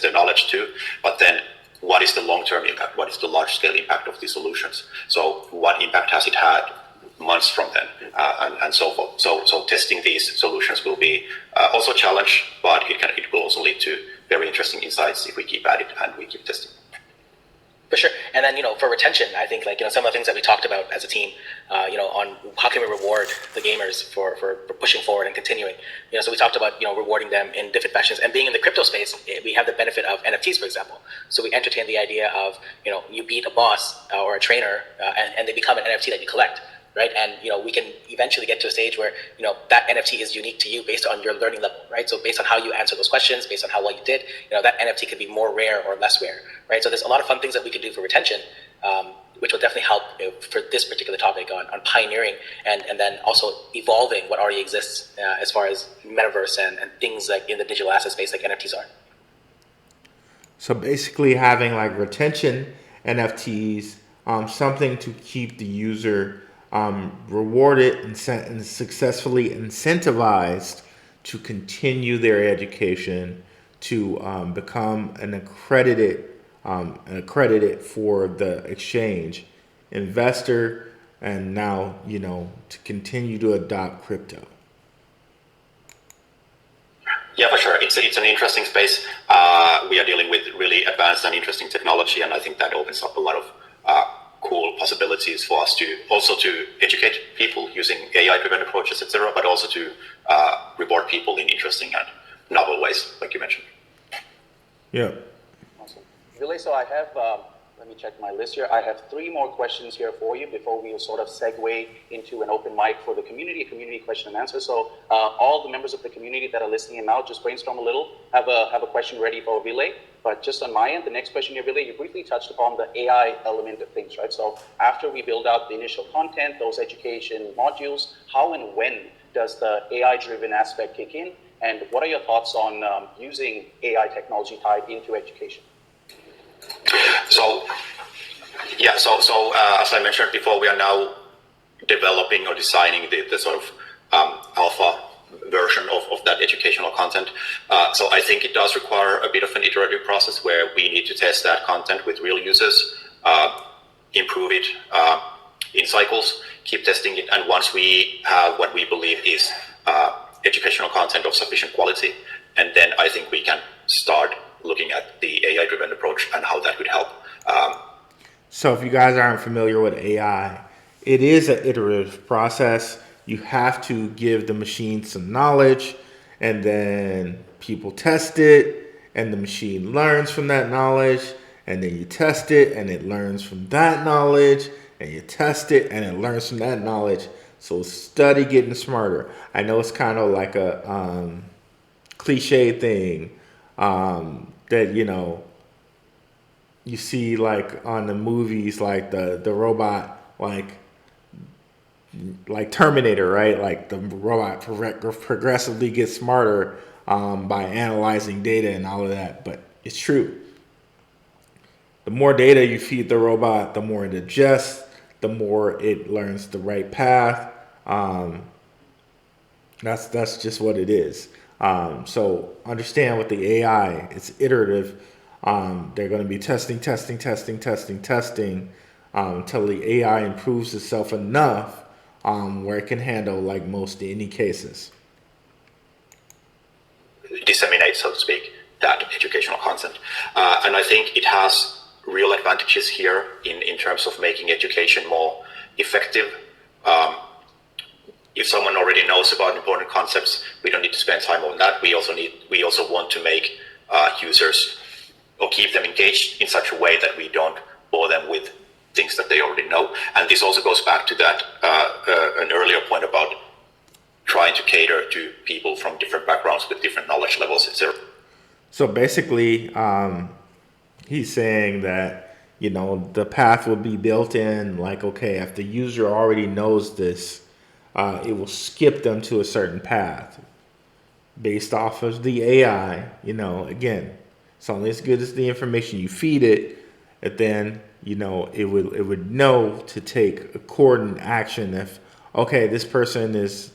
their knowledge too. But then, what is the long-term impact? What is the large-scale impact of these solutions? So, what impact has it had months from then, and so forth? So testing these solutions will be also a challenge, but it will also lead to very interesting insights if we keep at it and we keep testing. For sure. And then, for retention, I think some of the things that we talked about as a team, on how can we reward the gamers for pushing forward and continuing. So we talked about, rewarding them in different fashions. And being in the crypto space, we have the benefit of NFTs, for example. So we entertain the idea of, you beat a boss or a trainer, and they become an NFT that you collect. Right, and we can eventually get to a stage where that NFT is unique to you based on your learning level, right? So based on how you answer those questions, based on how well you did, that NFT could be more rare or less rare, right? So there's a lot of fun things that we could do for retention, which will definitely help for this particular topic on pioneering and then also evolving what already exists as far as metaverse and things like in the digital asset space like NFTs are. So basically, having like retention NFTs, something to keep the user rewarded and successfully incentivized to continue their education, to become an accredited for the exchange. Investor and now, to continue to adopt crypto? Yeah, for sure. It's an interesting space. We are dealing with really advanced and interesting technology, and I think that opens up a lot of cool possibilities for us to also to educate people using AI-driven approaches, etc., but also to reward people in interesting and novel ways, like you mentioned. Yeah. Awesome. Ville, so I have, let me check my list here. I have 3 more questions here for you before we'll sort of segue into an open mic for the community, a community question and answer. So all the members of the community that are listening in now, just brainstorm a little, have a question ready for Ville. But just on my end, the next question here, Ville, you briefly touched upon the AI element of things, right? So after we build out the initial content, those education modules, how and when does the AI-driven aspect kick in? And what are your thoughts on using AI technology tied into education? So as I mentioned before, we are now developing or designing the sort of alpha version of that educational content. So I think it does require a bit of an iterative process where we need to test that content with real users, improve it in cycles, keep testing it, and once we have what we believe is educational content of sufficient quality, and then I think we can start looking at the AI-driven approach and how that could help. So if you guys aren't familiar with AI, it is an iterative process. You have to give the machine some knowledge, and then people test it, and the machine learns from that knowledge, and then you test it, and it learns from that knowledge, and you test it, and it learns from that knowledge. So study getting smarter. I know it's kind of like a cliche thing that, you see like on the movies, like the robot, like Terminator, right? Like the robot progressively gets smarter by analyzing data and all of that. But it's true. The more data you feed the robot, the more it adjusts, the more it learns the right path. That's just what it is. So understand with the AI, it's iterative. They're going to be testing until the AI improves itself enough where it can handle like most any cases. Disseminate, so to speak, that educational content. And I think it has real advantages here in terms of making education more effective. If someone already knows about important concepts, we don't need to spend time on that. We also want to make users or keep them engaged in such a way that we don't bore them with things that they already know. And this also goes back to that an earlier point about trying to cater to people from different backgrounds with different knowledge levels, etc. So basically, he's saying that, the path will be built in, like, okay, if the user already knows this, it will skip them to a certain path based off of the AI. Again, it's only as good as the information you feed it, and then, it would know to take accordant action. If, okay, this person is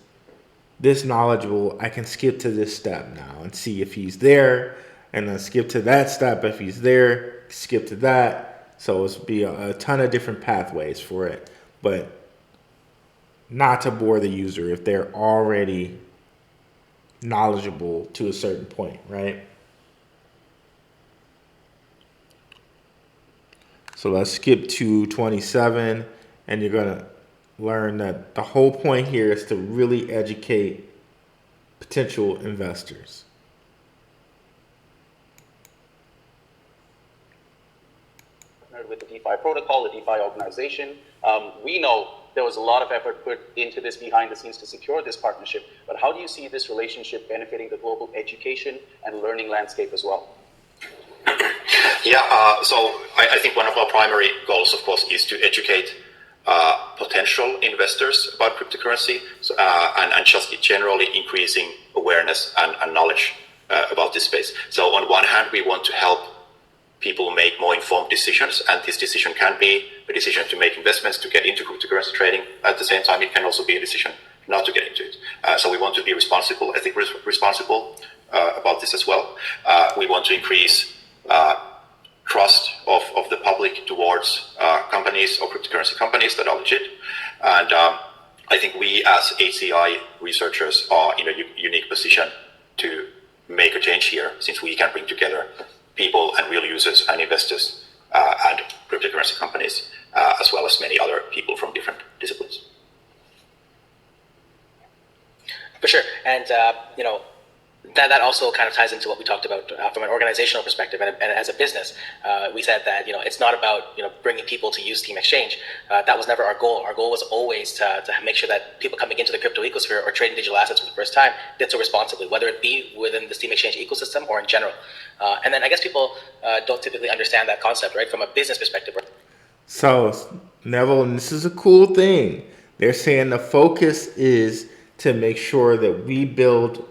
this knowledgeable, I can skip to this step now and see if he's there, and then skip to that step if he's there, skip to that. So it's be a ton of different pathways for it, but not to bore the user if they're already knowledgeable to a certain point, right? So let's skip to 27, and you're going to learn that the whole point here is to really educate potential investors. With the DeFi protocol, the DeFi organization, we know there was a lot of effort put into this behind the scenes to secure this partnership, but how do you see this relationship benefiting the global education and learning landscape as well? Yeah, so I think one of our primary goals, of course, is to educate potential investors about cryptocurrency and just generally increasing awareness and knowledge about this space. So on one hand, we want to help people make more informed decisions, and this decision can be a decision to make investments, to get into cryptocurrency trading. At the same time, it can also be a decision not to get into it. So we want to be responsible, I think responsible about this as well. We want to increase trust of the public towards companies or cryptocurrency companies that are legit. And I think we as HCI researchers are in a unique position to make a change here, since we can bring together people and real users and investors and cryptocurrency companies, as well as many other people from different disciplines. For sure. And, that also kind of ties into what we talked about from an organizational perspective, and as a business, we said that it's not about bringing people to use Steam Exchange. That was never our goal. Our goal was always to make sure that people coming into the crypto ecosphere or trading digital assets for the first time did so responsibly, whether it be within the Steam Exchange ecosystem or in general. And then I guess people don't typically understand that concept, right, from a business perspective. So, Neville, and this is a cool thing. They're saying the focus is to make sure that we build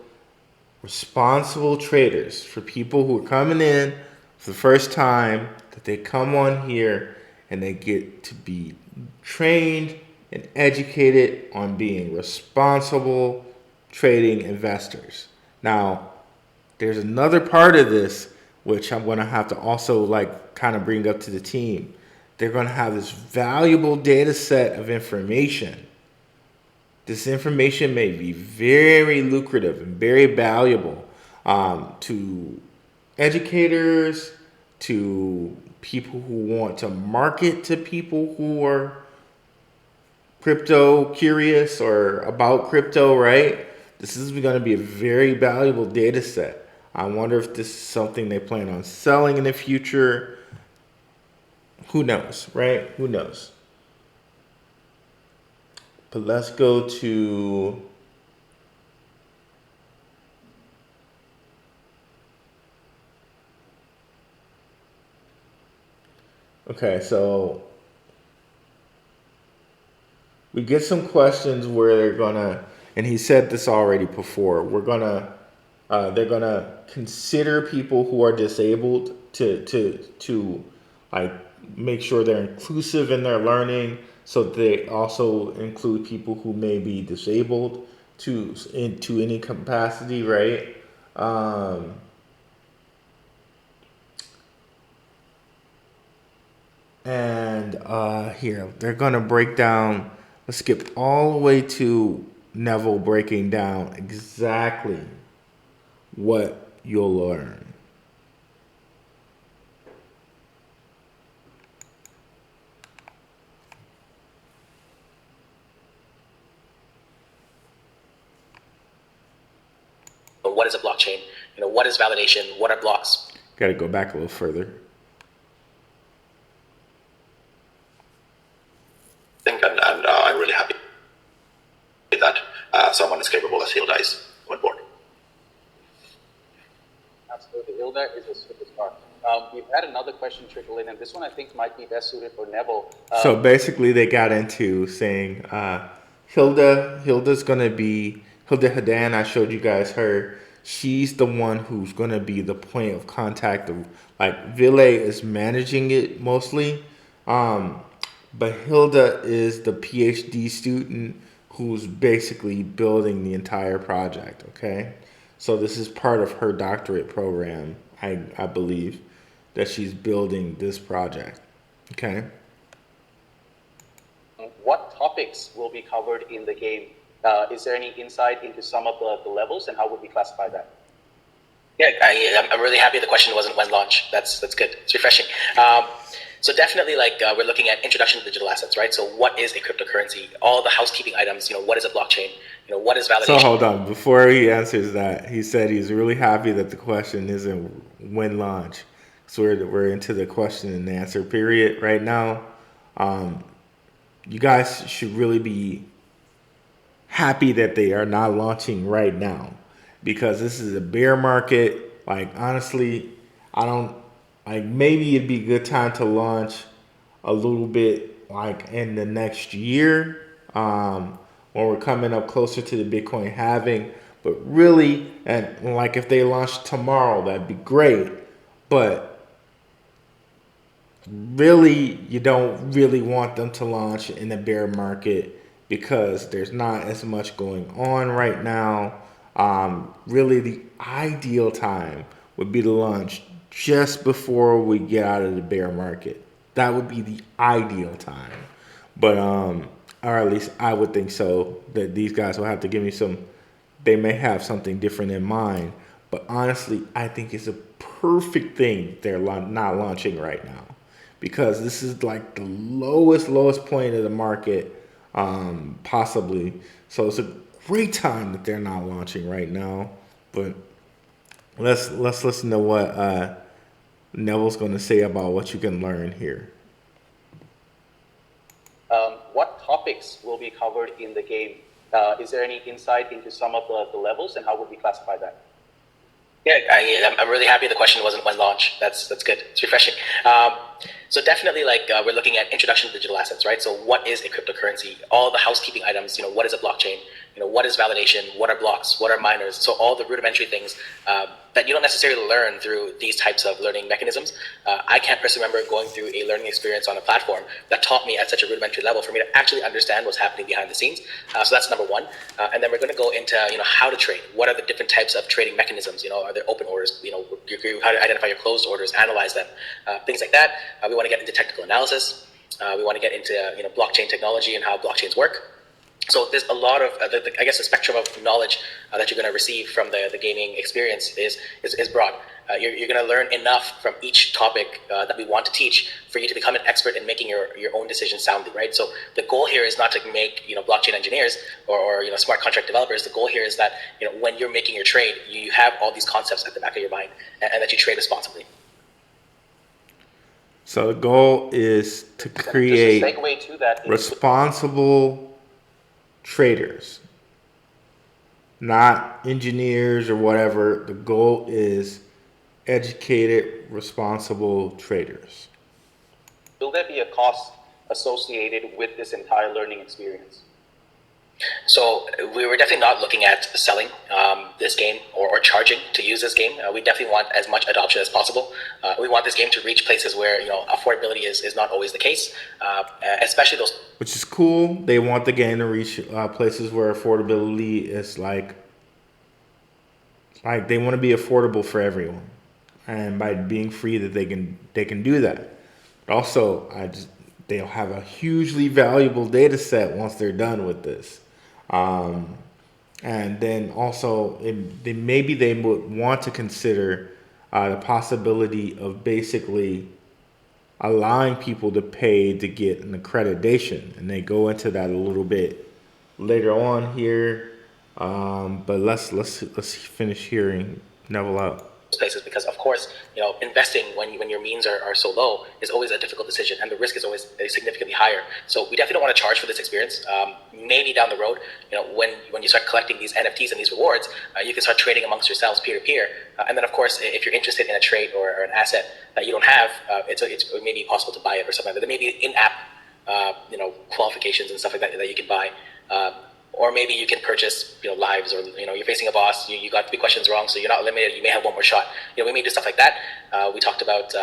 responsible traders for people who are coming in for the first time, that they come on here and they get to be trained and educated on being responsible trading investors. Now, there's another part of this which I'm going to have to also kind of bring up to the team. They're going to have this valuable data set of information. This information may be very lucrative and very valuable to educators, to people who want to market to people who are crypto curious or about crypto, right? This is going to be a very valuable data set. I wonder if this is something they plan on selling in the future. Who knows, right? Who knows? But let's go to okay, so we get some questions where they're gonna, and he said this already before, they're gonna consider people who are disabled to make sure they're inclusive in their learning. So they also include people who may be disabled to any capacity, right? Here they're gonna break down. Let's skip all the way to Neville breaking down exactly what you'll learn. What is a blockchain? What is validation? What are blocks? Got to go back a little further. And I'm really happy that someone as capable as Hilda is on board. Absolutely. Hilda is a superstar. We've had another question trickle in, and this one I think might be best suited for Neville. So basically they got into saying Hilda's going to be, Hilda Hadan, I showed you guys her. She's the one who's going to be the point of contact. Ville is managing it mostly. But Hilda is the PhD student who's basically building the entire project, okay? So this is part of her doctorate program, I believe, that she's building this project, okay? What topics will be covered in the game? Is there any insight into some of the levels, and how would we classify that? Yeah, I'm really happy the question wasn't when launch. That's good. It's refreshing. So definitely, we're looking at introduction to digital assets, right? So what is a cryptocurrency? All the housekeeping items. What is a blockchain? What is validation? So hold on, before he answers that, he said he's really happy that the question isn't when launch. So we're into the question and answer period right now. You guys should really be happy that they are not launching right now, because this is a bear market. Honestly, maybe it'd be a good time to launch a little bit in the next year, when we're coming up closer to the Bitcoin halving. But really, and if they launch tomorrow, that'd be great. But really, you don't really want them to launch in the bear market, because there's not as much going on right now. Really, the ideal time would be to launch just before we get out of the bear market. That would be the ideal time. But or at least I would think so, that these guys will have to give me some, they may have something different in mind. But honestly, I think it's a perfect thing they're not launching right now, because this is like the lowest point of the market, possibly. So it's a great time that they're not launching right now. But let's listen to what Neville's going to say about what you can learn here. What topics will be covered in the game? Is there any insight into some of the levels, and how would we classify that? Yeah, I'm really happy the question wasn't when launch. That's good. It's refreshing. So definitely, like we're looking at introduction to digital assets, right? So what is a cryptocurrency? All the housekeeping items. What is a blockchain? What is validation? What are blocks? What are miners? So all the rudimentary things that you don't necessarily learn through these types of learning mechanisms. I can't personally remember going through a learning experience on a platform that taught me at such a rudimentary level for me to actually understand what's happening behind the scenes. So that's number one. And then we're going to go into how to trade. What are the different types of trading mechanisms? Are there open orders? How to identify your closed orders, analyze them, things like that. We want to get into technical analysis. We want to get into blockchain technology and how blockchains work. So there's a lot of, I guess, the spectrum of knowledge that you're going to receive from the gaming experience is broad. You're going to learn enough from each topic that we want to teach for you to become an expert in making your own decisions soundly, right? So the goal here is not to make blockchain engineers or smart contract developers. The goal here is that when you're making your trade, you have all these concepts at the back of your mind, and that you trade responsibly. So the goal is to create just a segue to that responsible traders, not engineers or whatever. The goal is educated, responsible traders. Will there be a cost associated with this entire learning experience? So we were definitely not looking at selling this game or charging to use this game. We definitely want as much adoption as possible. We want this game to reach places where affordability is not always the case, especially those. Which is cool. They want the game to reach places where affordability is like they want to be affordable for everyone, and by being free that they can do that. But also, they'll have a hugely valuable data set once they're done with this. And then also, maybe they would want to consider the possibility of basically allowing people to pay to get an accreditation, and they go into that a little bit later on here. But let's finish hearing Neville out. Places, because of course investing when your means are so low is always a difficult decision, and the risk is always significantly higher. So we definitely don't want to charge for this experience. Maybe down the road, when you start collecting these NFTs and these rewards, you can start trading amongst yourselves peer to peer. And then of course, if you're interested in a trade or an asset that you don't have, it's maybe possible to buy it or something like that. There may be in-app qualifications and stuff like that you can buy. Or maybe you can purchase, lives, or you're facing a boss, you got 3 questions wrong, so you're not eliminated. You may have one more shot. We may do stuff like that. We talked about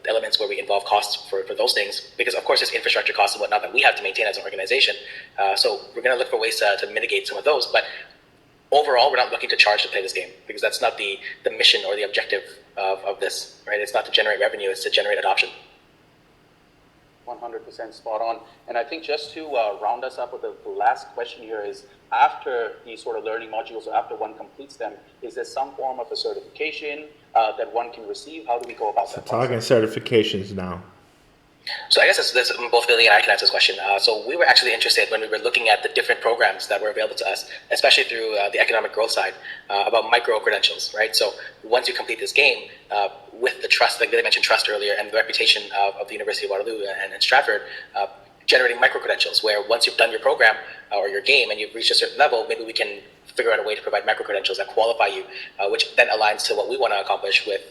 elements where we involve costs for those things, because of course there's infrastructure costs and whatnot that we have to maintain as an organization. So we're going to look for ways to mitigate some of those. But overall, we're not looking to charge to play this game, because that's not the mission or the objective of this, right? It's not to generate revenue; it's to generate adoption. 100% spot on. And I think just to round us up with the last question here is, after these sort of learning modules, or after one completes them, is there some form of a certification that one can receive? How do we go about that? Talking certifications now. So I guess that's both Billy and I can answer this question. So we were actually interested when we were looking at the different programs that were available to us, especially through the economic growth side, about micro credentials, right? So once you complete this game, with the trust, like Billy mentioned trust earlier, and the reputation of the University of Waterloo and Stratford, generating micro credentials, where once you've done your program or your game and you've reached a certain level, maybe we can figure out a way to provide micro credentials that qualify you, which then aligns to what we want to accomplish with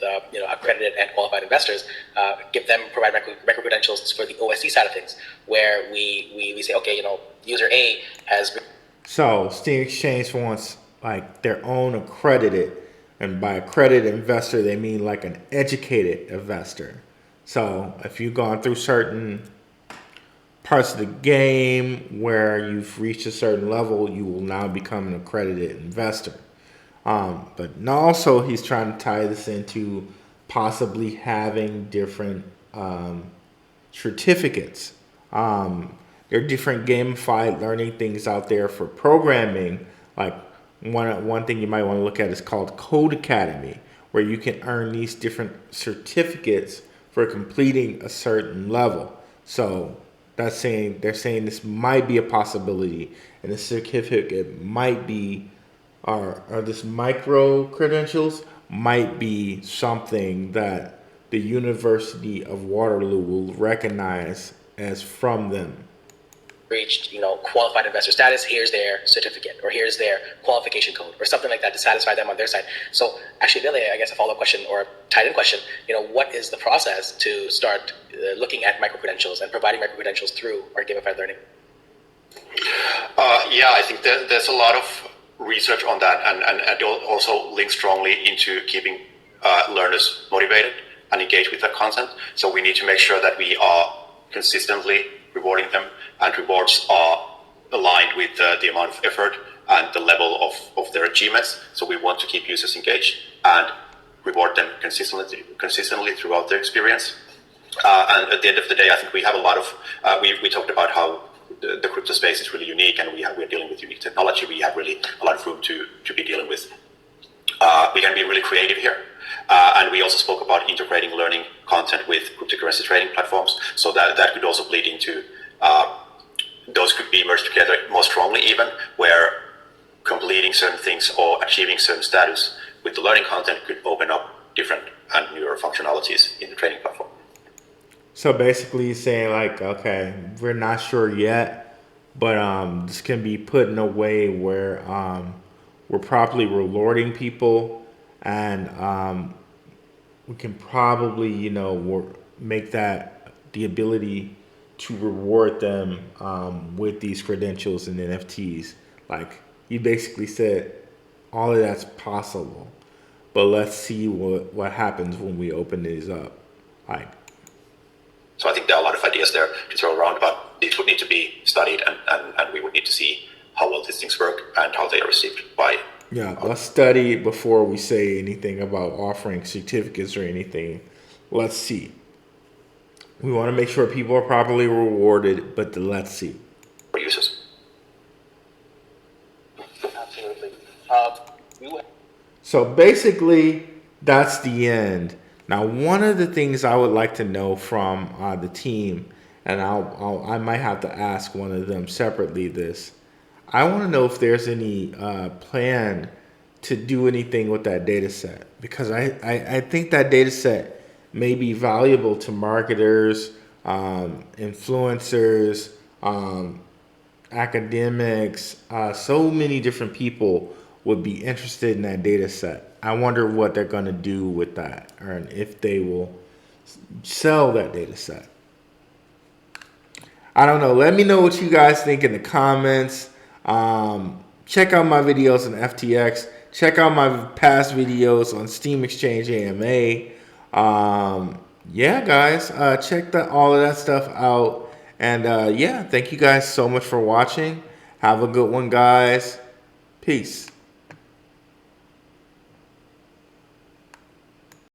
accredited and qualified investors. Provide micro credentials for the OSC side of things, where we say, okay, user A has. So Steam Exchange wants like their own accredited, and by accredited investor they mean like an educated investor. So if you've gone through certain parts of the game where you've reached a certain level, you will now become an accredited investor. But also he's trying to tie this into possibly having different certificates. there are different gamified learning things out there for programming. Like one thing you might want to look at is called Code Academy, where you can earn these different certificates for completing a certain level. So they're saying this might be a possibility, and the certificate might be, or this micro credentials might be something that the University of Waterloo will recognize as from them. Reached, qualified investor status, here's their certificate, or here's their qualification code, or something like that to satisfy them on their side. So actually, Billy, I guess a follow-up question or a tied-in question, what is the process to start looking at micro-credentials and providing micro-credentials through our gamified learning? Yeah, I think there's a lot of research on that, and it also links strongly into keeping learners motivated and engaged with that content. So we need to make sure that we are consistently rewarding them, and rewards are aligned with the amount of effort and the level of their achievements. So we want to keep users engaged and reward them consistently throughout their experience. And at the end of the day, I think we have a lot of, we talked about how the crypto space is really unique, and we're dealing with unique technology. We have really a lot of room to be dealing with. We can be really creative here. And we also spoke about integrating learning content with cryptocurrency trading platforms. So that could also bleed into, those could be merged together more strongly even, where completing certain things or achieving certain status with the learning content could open up different and newer functionalities in the trading platform. So basically saying like, okay, we're not sure yet, but this can be put in a way where we're properly rewarding people, and we can probably, make that the ability to reward them with these credentials and NFTs. Like you basically said, all of that's possible, but let's see what happens when we open these up. So I think there are a lot of ideas there to throw around, but these would need to be studied, and we would need to see how well these things work and how they are received by. Yeah, let's study before we say anything about offering certificates or anything. Let's see. We want to make sure people are properly rewarded, but let's see. For users. Absolutely. So basically, that's the end. Now, one of the things I would like to know from the team, and I might have to ask one of them separately this, I want to know if there's any plan to do anything with that data set, because I think that data set may be valuable to marketers, influencers, academics. So many different people would be interested in that data set. I wonder what they're going to do with that, or if they will sell that data set. I don't know. Let me know what you guys think in the comments. Check out my videos on FTX. Check out my past videos on Steam Exchange AMA. Yeah, guys, check all of that stuff out. And yeah, thank you guys so much for watching. Have a good one, guys. Peace.